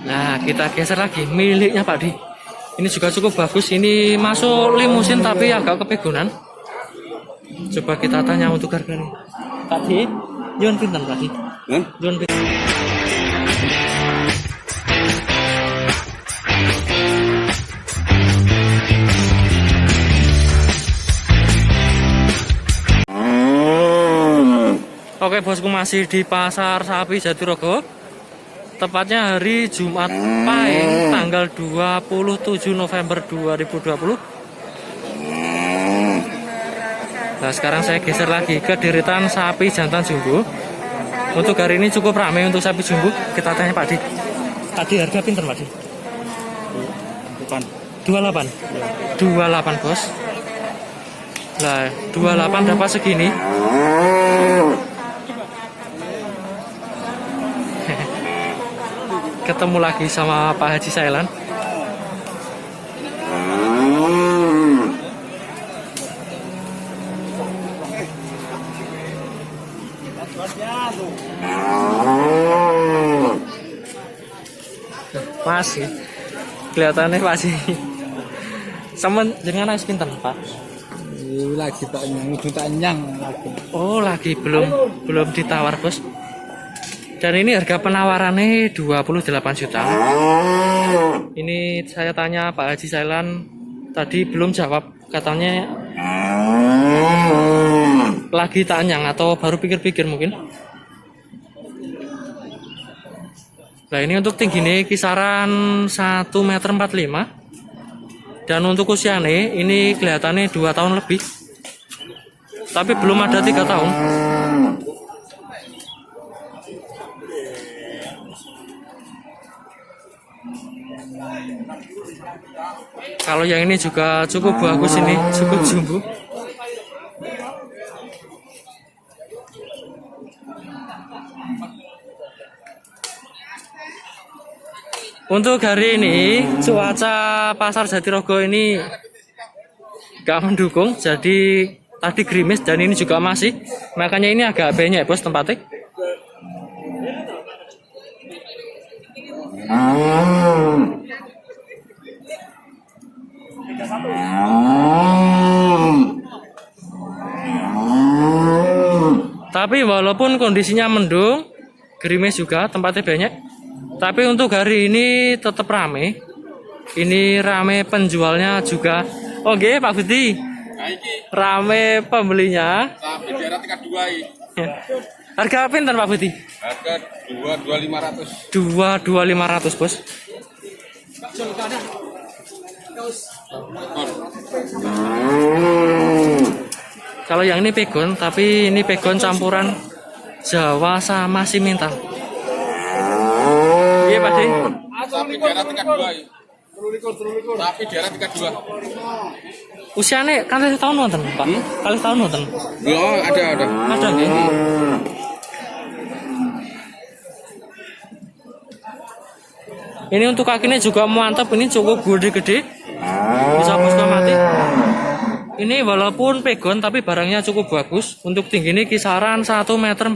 Nah, kita geser lagi miliknya Pak Di. Ini juga cukup bagus. Ini masuk limusin tapi agak kepegonan. Coba kita tanya untuk harganya. Pak Di, Yon pinten Pak Di? Yon pinten. Oke bosku, masih di Pasar Sapi Jatirogo. Tepatnya hari Jumat Pahing tanggal 27 November 2020. Nah, sekarang saya geser lagi ke deretan sapi jantan jumbo. Untuk hari ini cukup ramai untuk sapi jumbo. Kita tanya Pak Di. Tadi harga pinter Pak Di? 28. 28 bos. Nah, 28 dapat segini. Ketemu lagi sama Pak Haji Sailan. Masih kelihatannya masih sama dengan es pinten Pak. Lagi tanyang lagi. Oh, lagi belum ditawar bos. Dan ini harga penawarannya 28 juta. Ini saya tanya Pak Haji Sailan tadi belum jawab, katanya lagi tanyang atau baru pikir-pikir mungkin. Nah, ini untuk tingginya kisaran 1,45 meter. Dan untuk usianya ini kelihatannya 2 tahun lebih. Tapi belum ada 3 tahun. Kalau yang ini juga cukup bagus, ini cukup jumbo. Untuk hari ini cuaca Pasar Jatirogo ini gak mendukung, jadi tadi gerimis dan ini juga masih, makanya ini agak banyak bos tempatnya. Tapi walaupun kondisinya mendung, gerimis juga, tempatnya banyak. Tapi untuk hari ini tetap rame. Ini rame penjualnya juga. Oke Pak Budi, rame pembelinya. Sapi daerah tingkat 2 Harga pinten Pak Budi? Harga 2.500. 2.500 bos. Kalau yang ini pegon, tapi ini pegon campuran Jawa sama Simental. Iya Pak Di. Sapi daerah tingkat 2. Sapi daerah tingkat 2. Usianya kali tahun nonton Pak? Kali tahun nonton? Oh, ada. Ada nggih? Ini untuk kakinya juga mantap, ini cukup gede-gede. Bisa bosku mati. Ini walaupun pegon tapi barangnya cukup bagus. Untuk tingginya kisaran 1,45 meter.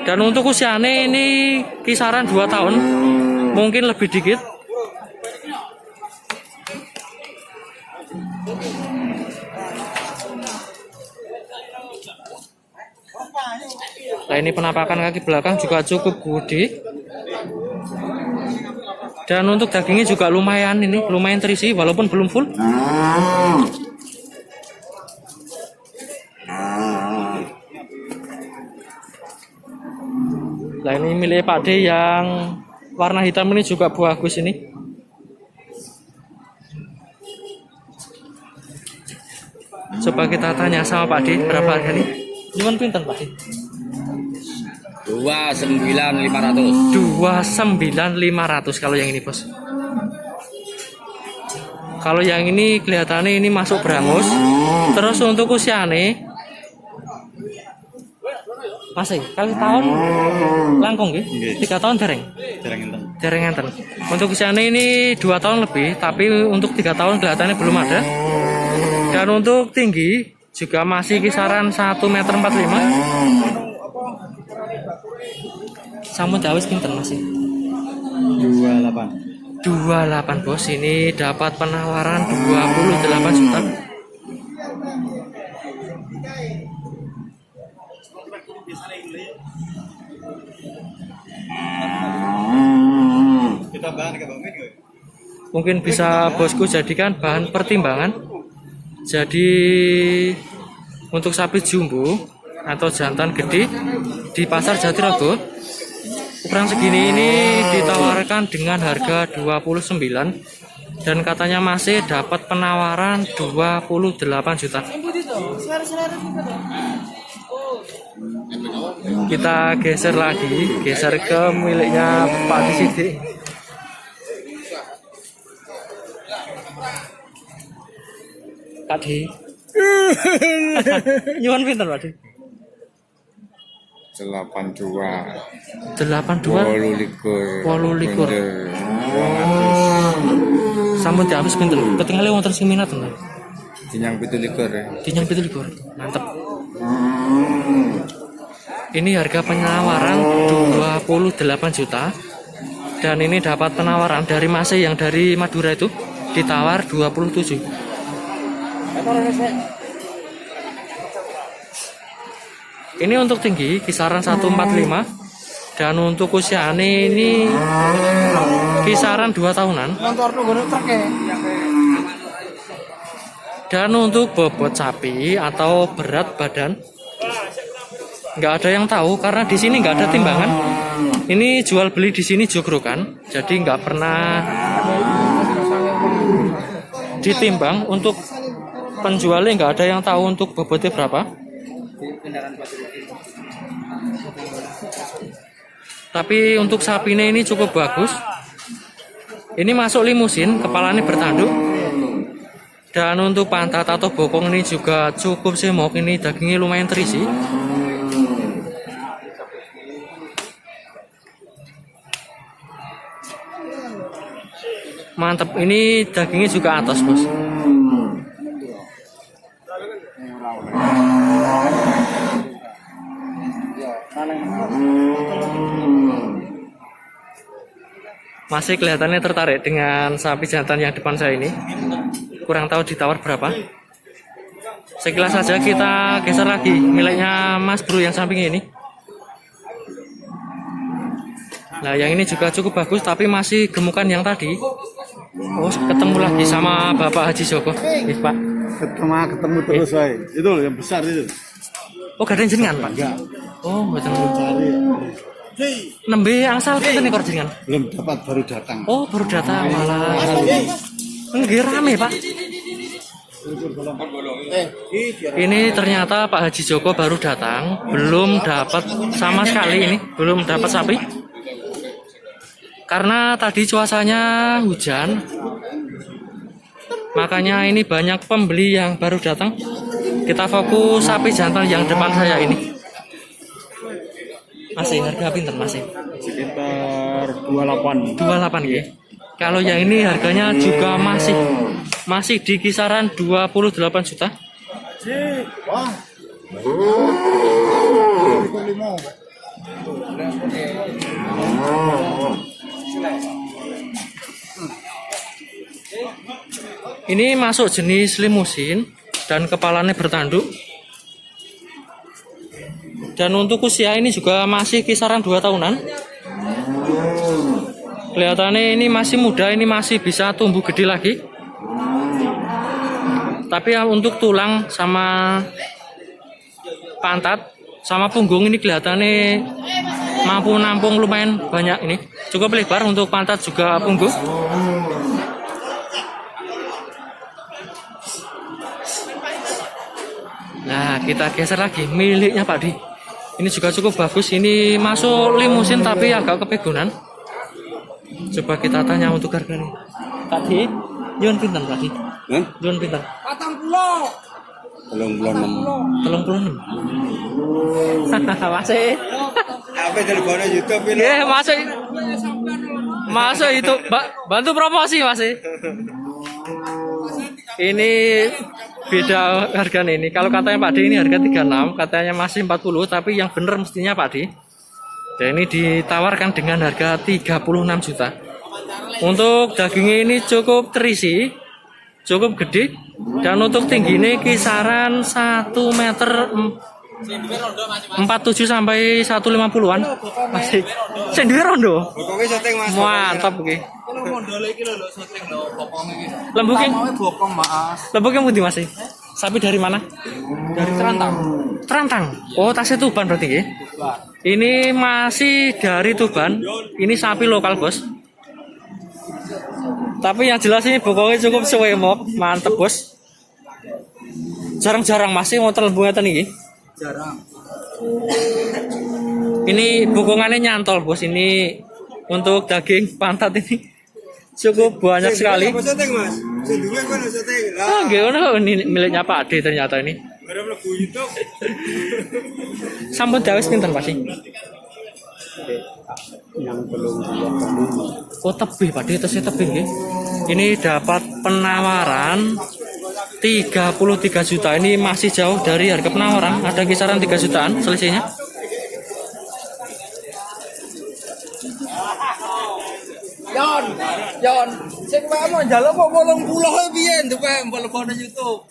Dan untuk usianya ini kisaran 2 tahun. Mungkin lebih dikit. Nah, ini penampakan kaki belakang juga cukup gede. Dan untuk dagingnya juga lumayan, ini lumayan terisi walaupun belum full. Nah, ini milik Pak D yang warna hitam ini juga bagus ini. Coba kita tanya sama Pak D berapa harga nih? Cuman pinten Pak D? 29.500. 29.500 kalau yang ini bos. Kalau yang ini kelihatannya ini masuk berangus. Terus untuk usianya masih kali tahun langkung gitu. 3 tahun dereng enten. Untuk usianya ini 2 tahun lebih, tapi untuk 3 tahun kelihatannya belum ada. Dan untuk tinggi juga masih kisaran 1,45 meter. Sampun dawis pinten Mas? 28. 28 bos, ini dapat penawaran 28 juta. Mungkin bisa bosku jadikan bahan pertimbangan. Jadi untuk sapi jumbo atau jantan gede di pasar Jatirogo ukuran segini ini ditawarkan dengan harga 29 dan katanya masih dapat penawaran 28 juta. Kita geser lagi, geser ke miliknya Pak Disidi. Tadi nyuwun pinten Pak Di? 82. 82 likur. Sampun dihabis pinten? Ketinggalan wonten sing minat to. Dinyang 17 ya. Dinyang 17. Mantep. Ini harga penawaran 28 juta. Dan ini dapat penawaran dari Mas yang dari Madura itu ditawar 27. Ini untuk tinggi kisaran 145 dan untuk usianya ini kisaran 2 tahunan. Dan untuk bobot sapi atau berat badan nggak ada yang tahu karena di sini nggak ada timbangan. Ini jual beli di sini jogrokan, jadi nggak pernah ditimbang. Untuk penjualnya nggak ada yang tahu untuk bobotnya berapa. Tapi untuk sapinya ini cukup bagus. Ini masuk limusin, kepalanya bertanduk. Dan untuk pantat atau bokong ini juga cukup semok. Ini dagingnya lumayan terisi. Mantap, ini dagingnya juga atas bos. Masih kelihatannya tertarik dengan sapi jantan yang depan saya ini. Kurang tahu ditawar berapa. Sekilas saja kita geser lagi miliknya Mas Bro yang samping ini. Nah yang ini juga cukup bagus tapi masih gemukan yang tadi. Oh ketemu lagi sama Bapak Haji Joko. Pak. Ketemu terus saya. Itu loh yang besar itu. Oh gak ada jenengan Pak? Enggak. Oh betul. Nembe angsal pinten ekor jenengan? Belum dapat, baru datang. Oh baru datang malah. Nggih rame Pak. Ini ternyata Pak Haji Joko baru datang, belum dapat sama sekali ini, belum dapat sapi. Karena tadi cuacanya hujan, makanya ini banyak pembeli yang baru datang. Kita fokus sapi jantan yang depan saya ini. Masih harga pinten masih? Sekitar 28. 28 ya. Kalau yang ini harganya juga masih di kisaran 28 juta. Wah. Ini masuk jenis limusin dan kepalanya bertanduk. Dan untuk usia ini juga masih kisaran 2 tahunan. Kelihatannya ini masih muda, ini masih bisa tumbuh gede lagi. Tapi untuk tulang sama pantat sama punggung ini kelihatannya mampu nampung lumayan banyak ini. Cukup lebar untuk pantat juga punggung. Nah, kita geser lagi miliknya Pak Di. Ini juga cukup bagus. Ini masuk limusin tapi agak kepegunan. Coba kita tanya untuk harganya. Pak Di, nyuwun pinten Pak Di? Nyuwun pinten? 36. Masih. Apa teleponnya YouTube ini? Nggih, masuk itu. Bantu promosi masih. Ini beda harga ini. Kalau katanya Pak D ini harga 36, katanya masih 40, tapi yang bener mestinya Pak D. Dan ini ditawarkan dengan harga 36 juta. Untuk dagingnya ini cukup terisi, cukup gede, dan untuk tinggi ini kisaran 1 meter 47 sampai 150-an. Masih sendiri rondo. Bokongnya syuting mas. Mantap oke. Mondole iki lho syuting lho bokongnya iki. Lembuknya Bokong mas. lembuknya putih masih. Sapi dari mana? Dari Terantang. Terantang. Oh, tasnya Tuban berarti ya? Ini masih dari Tuban. Ini sapi lokal, Bos. Tapi yang jelas ini bokongnya cukup sewemok, mantep, Bos. Jarang-jarang masih mau terlembungnya tadi. Jarang. Ini bokongannya nyantol, Bos. Ini untuk daging pantat ini cukup banyak sekali. Apa syuting mas? Sendiri kan syuting. Ah, gimana ini miliknya Pak Ade ternyata ini. Baru mlebu YouTube. Sampun dawes pinten pasti. Yang belum Oh tebih Pak Ade, tesnya tebih nggih. Ini dapat penawaran 33 juta. Ini masih jauh dari harga penawaran, ada kisaran 3 jutaan selisihnya. Yon, sing wae mau njaluk kok 80 piye nduk mbok lebokno YouTube.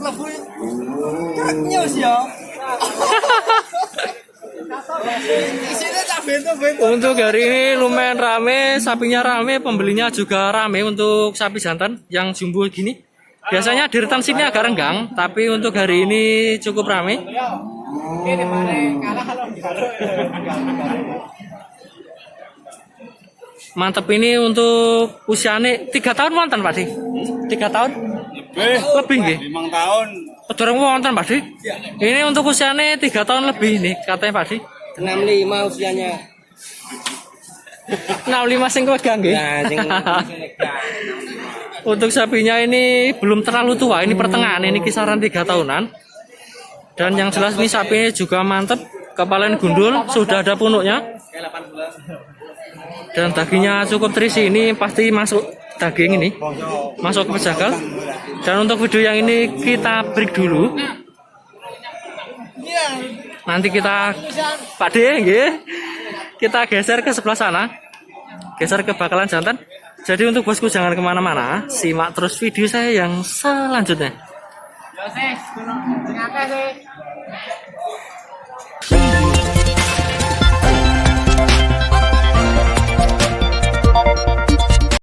Lebu. Nyos ya. Isinya tak bento-bento. Untuk hari ini lumayan rame, sapinya rame, pembelinya juga rame untuk sapi jantan yang jumbo gini. Biasanya di retensinya agak renggang, tapi untuk hari ini cukup rame. Mantep ini untuk usianya 3 tahun wonten Pak Di? 3 tahun? Lebih nggih? 5 tahun. Dorong wonten Pak Di? Ini untuk usianya 3 tahun lebih nih katanya Pak Di. 65 usianya. 65 sing wegang nggih. Nah, sing Untuk sapinya ini belum terlalu tua, ini pertengahan, ini kisaran 3 tahunan. Dan yang jelas ini sapinya juga mantep, kepalanya gundul, sudah ada punuknya. Dan dagingnya cukup terisi, ini pasti masuk daging ini, masuk ke pejagal. Dan untuk video yang ini kita break dulu. Nanti kita Pak D, nggih, kita geser ke sebelah sana, geser ke bakalan jantan. Jadi untuk bosku jangan kemana-mana, simak terus video saya yang selanjutnya. Yo,